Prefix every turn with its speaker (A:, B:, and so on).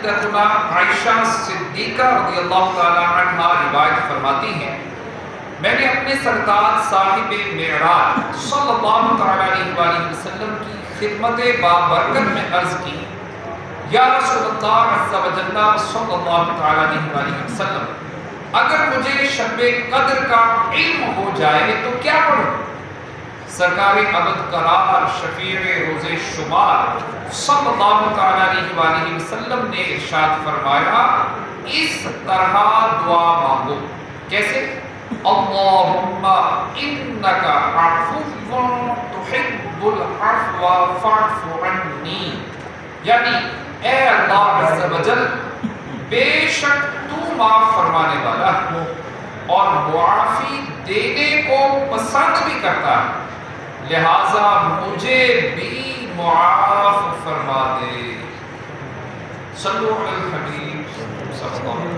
A: سیدتنا عائشہ صدیقہ رضی اللہ تعالی عنہ روایت فرماتی ہیں، میں نے اپنے سرتاج صاحب معراج صلی اللہ تعالی علیہ وآلہ وسلم کی خدمت بابرکت میں عرض کی، یا رسول اللہ عز و جل صلی اللہ تعالی علیہ وآلہ وسلم، اگر مجھے شب قدر کا علم ہو جائے تو کیا پڑھوں؟ سرکار ابد قرار شفیع روز شمار صلی اللہ تعالی علیہ وآلہ وسلم نے ارشاد فرمایا، اس طرح دعا مانگو۔ کیسے؟ اللہم انکا عفو تحب العفو فاعف عنی، یعنی اے اللہ عز و جل، بے شک تو معاف فرمانے والا ہے اور معافی دینے کو پسند بھی کرتا ہے، لہذا مجھے بھی معاف فرما دے۔ صلو علی الحبیب صلی اللہ علیہ وسلم۔